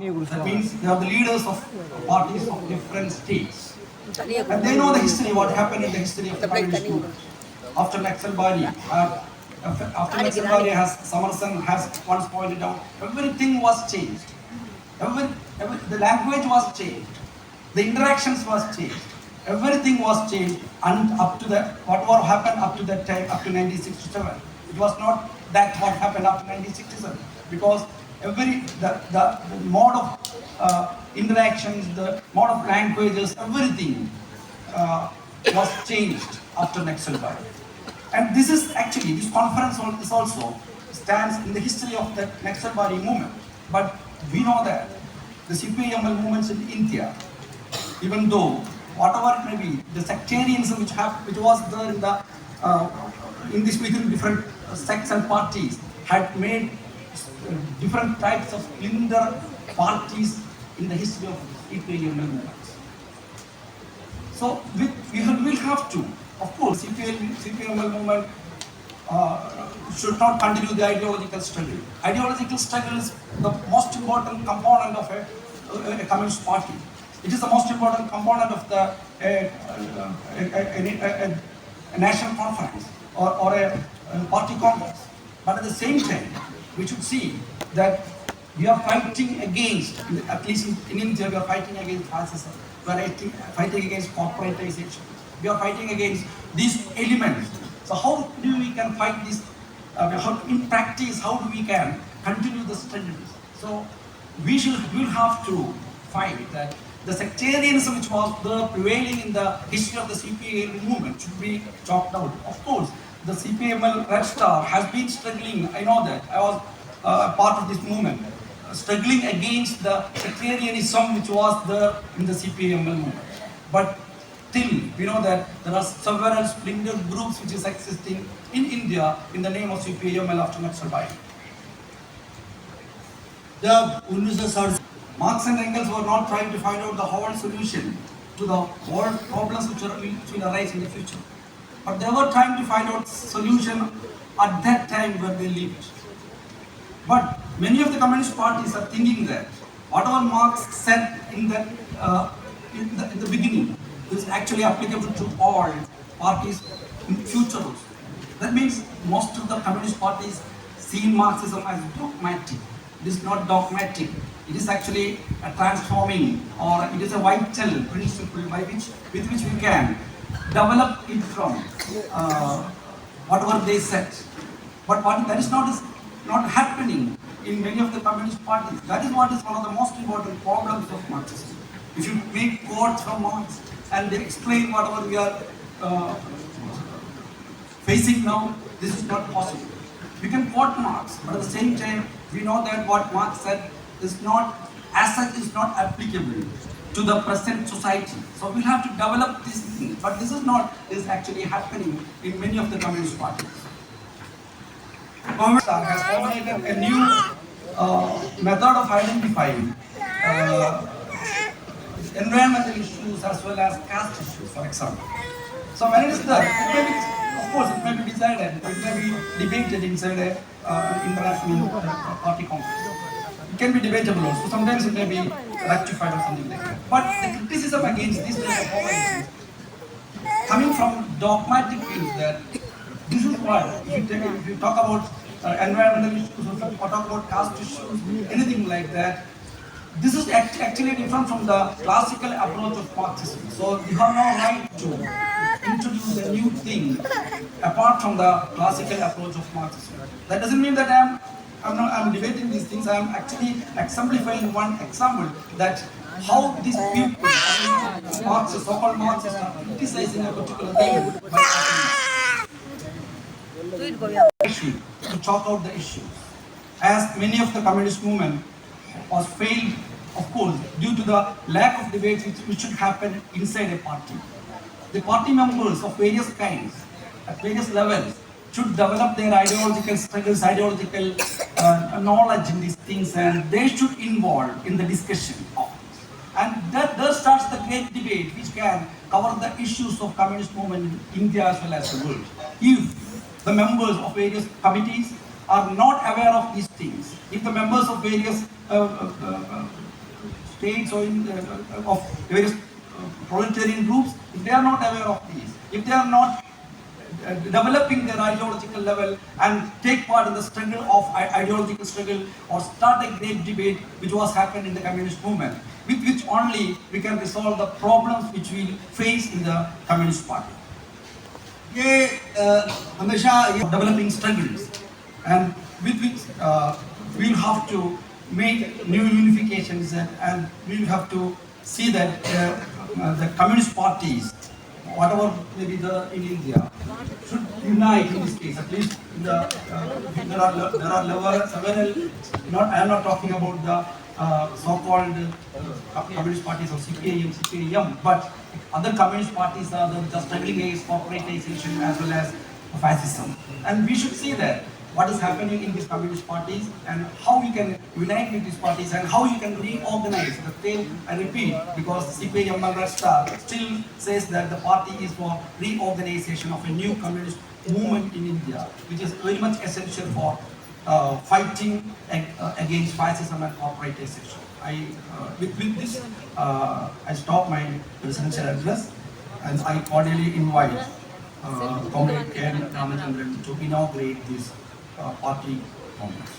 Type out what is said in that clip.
That means they are the leaders of parties of different states. And they know the history, what happened in the history of the communist movement. After Naxalbari, as Samarsan has once pointed out, everything was changed. The language was changed. The interactions was changed. Everything was changed, and up to that, whatever happened up to that time, up to 1967. It was not that what happened up to 1967, because the mode of interactions, the mode of languages, everything was changed after Naxalbari. And this is actually, this conference is also stands in the history of the Naxalbari movement. But we know that the CPI movements in India, even though whatever it may be, the sectarianism which was there in this within different sects and parties had made different types of splinter parties in the history of CPI movements. So we will have to, of course, CPI movement should not continue the ideological struggle. Ideological struggle is the most important component of a communist party. It is the most important component of a national conference or a party congress. But at the same time, we should see that we are fighting against, at least in India, we are fighting against fascism. We are fighting against corporatization. We are fighting against these elements. So how do we can fight this? In practice, how do we can continue the struggles? So we will have to fight that the sectarianism which was the prevailing in the history of the CPI movement should be chalked out. Of course, the CPML REDSTAR has been struggling. I know that. I was part of this movement, struggling against the sectarianism which was there in the CPML movement. But still, we know that there are several splinter groups which is existing in India in the name of CPML after Naxalbari. Marx and Engels were not trying to find out the whole solution to the whole problems which will arise in the future. But they were trying to find out solution at that time where they lived. But many of the communist parties are thinking that whatever Marx said in the beginning is actually applicable to all parties in future also. That means most of the communist parties see Marxism as dogmatic. It is not dogmatic. It is actually a transforming, or it is a vital principle with which we can develop it from whatever they said. But that is not happening in many of the communist parties. That is what is one of the most important problems of Marxism. If you make quotes from Marx and they explain whatever we are facing now, this is not possible. We can quote Marx, but at the same time, we know that what Marx said is not, as such, is not applicable to the present society. So we have to develop this thing, but this is actually happening in many of the communist parties. REDSTAR has formulated a new method of identifying environmental issues as well as caste issues, for example. So when it is there, of course, it may be decided, it may be debated inside an international party conference. It can be debatable also. Sometimes it may be rectified or something like that. But the criticism against this type of formulations coming from dogmatic views that this is what, if you talk about environmental issues or talk about caste issues, anything like that, this is actually different from the classical approach of Marxism. So you have no right to introduce a new thing apart from the classical approach of Marxism. That doesn't mean that I'm debating these things. I am actually exemplifying one example that how these people, Marxists, so-called Marxists, are criticizing a particular thing by issue to chalk out the issues. As many of the communist movement was failed, of course, due to the lack of debates which should happen inside a party. The party members of various kinds, at various levels, should develop their ideological struggles, ideological knowledge in these things, and they should involve in the discussion of this. And there starts the great debate which can cover the issues of communist movement in India as well as the world. If the members of various committees are not aware of these things, if the members of various states or of various proletarian groups, if they are not aware of these, if they are not developing their ideological level and take part in the struggle of ideological struggle or start a great debate which was happened in the communist movement, with which only we can resolve the problems which we face in the Communist Party. ये हमेशा ये developing struggles and with which we'll have to make new unifications and we'll have to see that the communist parties, whatever maybe in India, should unite in this case. At least in the, there are several. I am not talking about the so-called communist parties of CPI and CPIM, but other communist parties are the struggling against corporatization as well as fascism. And we should see that what is happening in these communist parties and how you can unite with these parties and how you can reorganize. The thing I repeat, because CPIM and REDSTAR still says that the party is for reorganization of a new communist movement in India, which is very much essential for fighting against fascism and corporatization. With this, I stop my presidential address and I cordially invite Comrade K. Ramachandran to inaugurate this party congress.